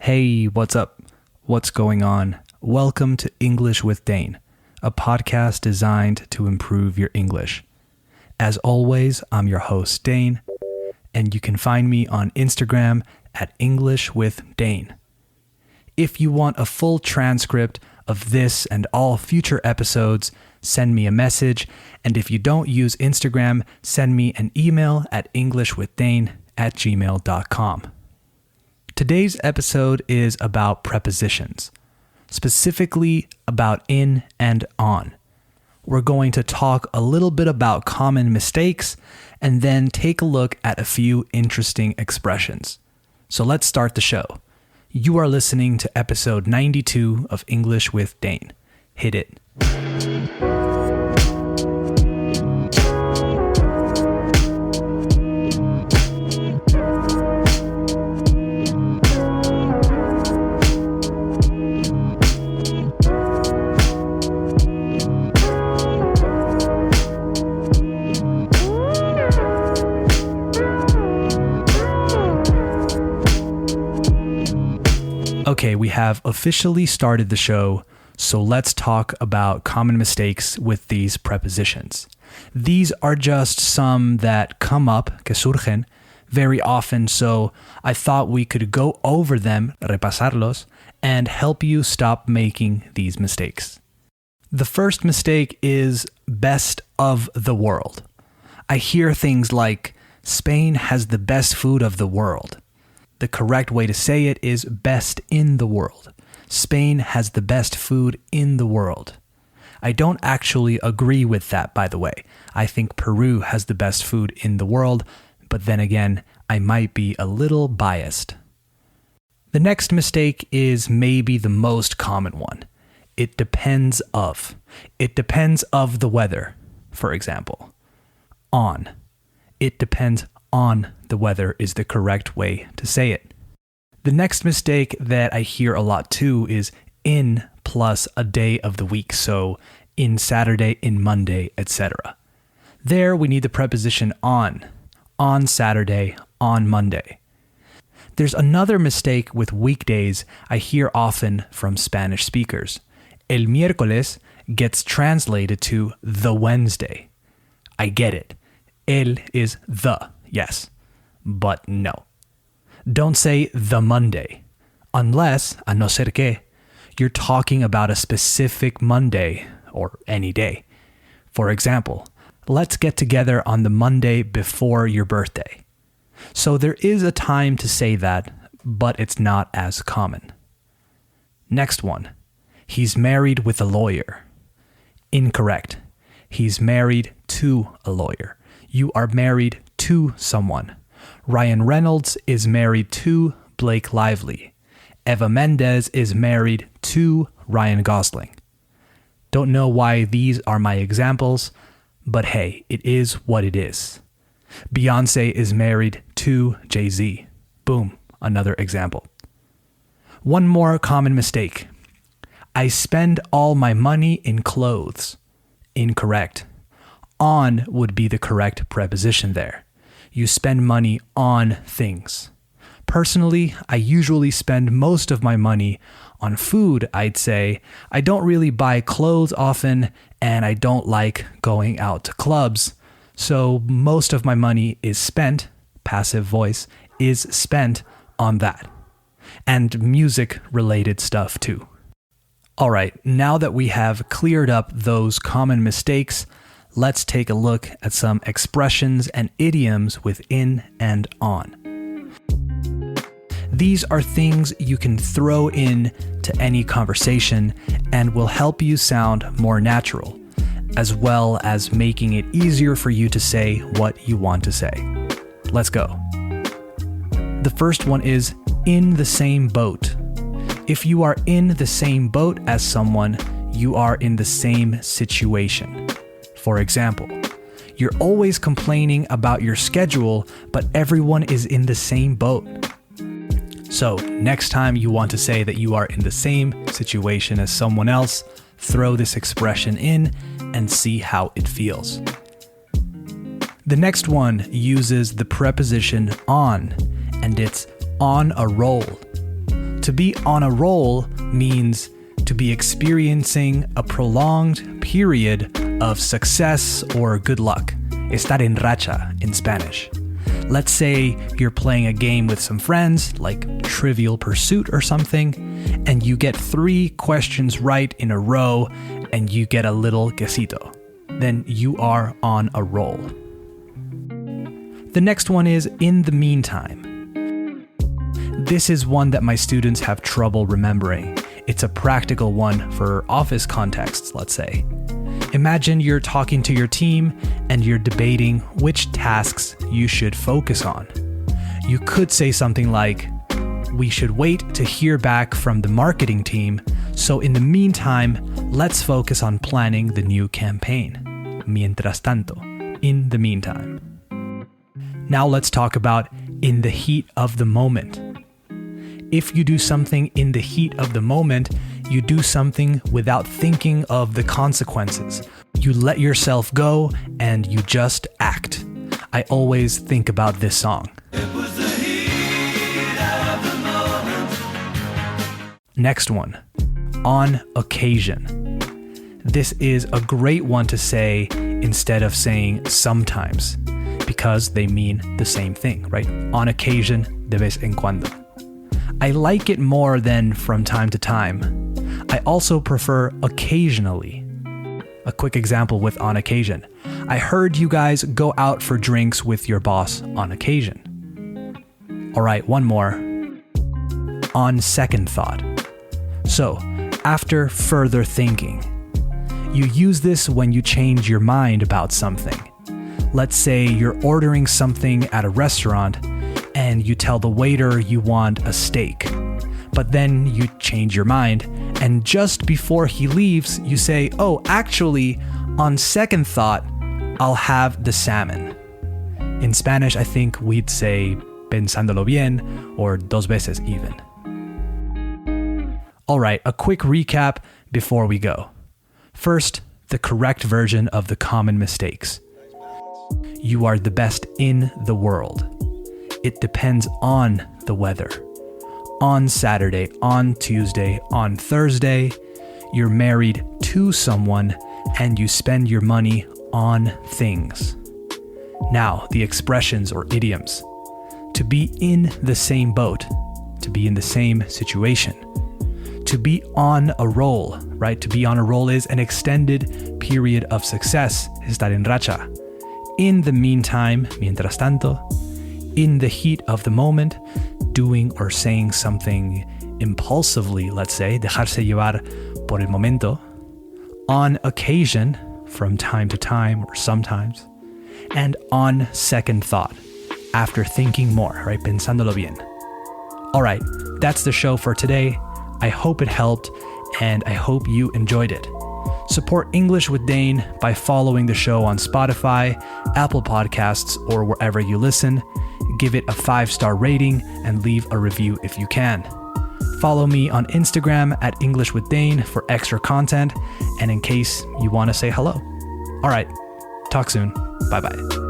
Hey, what's up? What's going on? Welcome to English with Dane, a podcast designed to improve your English. As always, I'm your host, Dane, and you can find me on Instagram at English with Dane. If you want a full transcript of this and all future episodes, send me a message, and if you don't use Instagram, send me an email at englishwithdane@gmail.com. Today's episode is about prepositions, specifically about in and on. We're going to talk a little bit about common mistakes and then take a look at a few interesting expressions. So let's start the show. You are listening to episode 92 of English with Dane. Hit it. Okay, we have officially started the show, so let's talk about common mistakes with these prepositions. These are just some that come up, que surgen, very often, so I thought we could go over them, repasarlos, and help you stop making these mistakes. The first mistake is best of the world. I hear things like, Spain has the best food of the world. The correct way to say it is best in the world. Spain has the best food in the world. I don't actually agree with that, by the way. I think Peru has the best food in the world, but then again, I might be a little biased. The next mistake is maybe the most common one. It depends of. It depends of the weather, for example. On. It depends on the weather is the correct way to say it. The next mistake that I hear a lot too is in plus a day of the week, so in Saturday, in Monday, etc. There we need the preposition on Saturday, on Monday. There's another mistake with weekdays I hear often from Spanish speakers. El miércoles gets translated to the Wednesday. I get it. El is the. Yes, but no. Don't say the Monday, unless, a no ser que, you're talking about a specific Monday or any day. For example, let's get together on the Monday before your birthday. So there is a time to say that, but it's not as common. Next one, he's married with a lawyer. Incorrect. He's married to a lawyer. You are married to someone. Ryan Reynolds is married to Blake Lively. Eva Mendes is married to Ryan Gosling. Don't know why these are my examples, but hey, it is what it is. Beyonce is married to Jay-Z. Boom, another example. One more common mistake. I spend all my money in clothes. Incorrect. On would be the correct preposition there. You spend money on things. Personally, I usually spend most of my money on food, I'd say. I don't really buy clothes often, and I don't like going out to clubs. So most of my money is spent, passive voice, is spent on that. And music-related stuff too. All right, now that we have cleared up those common mistakes, let's take a look at some expressions and idioms with in and on. These are things you can throw in to any conversation and will help you sound more natural, as well as making it easier for you to say what you want to say. Let's go. The first one is in the same boat. If you are in the same boat as someone, you are in the same situation. For example, you're always complaining about your schedule, but everyone is in the same boat. So, next time you want to say that you are in the same situation as someone else, throw this expression in and see how it feels. The next one uses the preposition on, and it's on a roll. To be on a roll means to be experiencing a prolonged period of success or good luck. Estar en racha in Spanish. Let's say you're playing a game with some friends, like Trivial Pursuit or something, and you get 3 questions right in a row, and you get a little quesito. Then you are on a roll. The next one is in the meantime. This is one that my students have trouble remembering. It's a practical one for office contexts, let's say. Imagine you're talking to your team and you're debating which tasks you should focus on. You could say something like, we should wait to hear back from the marketing team, so in the meantime, let's focus on planning the new campaign. Mientras tanto, in the meantime. Now let's talk about in the heat of the moment. If you do something in the heat of the moment, you do something without thinking of the consequences. You let yourself go and you just act. I always think about this song. It was the heat of the moment. Next one, on occasion. This is a great one to say instead of saying sometimes, because they mean the same thing, right? On occasion, de vez en cuando. I like it more than from time to time. I also prefer occasionally. A quick example with on occasion. I heard you guys go out for drinks with your boss on occasion. All right, one more. On second thought. So, after further thinking. You use this when you change your mind about something. Let's say you're ordering something at a restaurant and you tell the waiter you want a steak. But then you change your mind, and just before he leaves, you say, oh, actually, on second thought, I'll have the salmon. In Spanish, I think we'd say pensándolo bien, or dos veces even. All right, a quick recap before we go. First, the correct version of the common mistakes. You are the best in the world. It depends on the weather. On Saturday, on Tuesday, on Thursday, you're married to someone and you spend your money on things. Now, the expressions or idioms. To be in the same boat, to be in the same situation. To be on a roll, right? To be on a roll is an extended period of success, estar en racha. In the meantime, mientras tanto. In the heat of the moment, doing or saying something impulsively, let's say, dejarse llevar por el momento. On occasion, from time to time or sometimes. And on second thought, after thinking more, right? Pensándolo bien. All right, that's the show for today. I hope it helped, and I hope you enjoyed it. Support English with Dane by following the show on Spotify, Apple Podcasts, or wherever you listen. Give it a 5-star rating and leave a review if you can. Follow me on Instagram at English with Dane for extra content and in case you want to say hello. All right, talk soon. Bye-bye.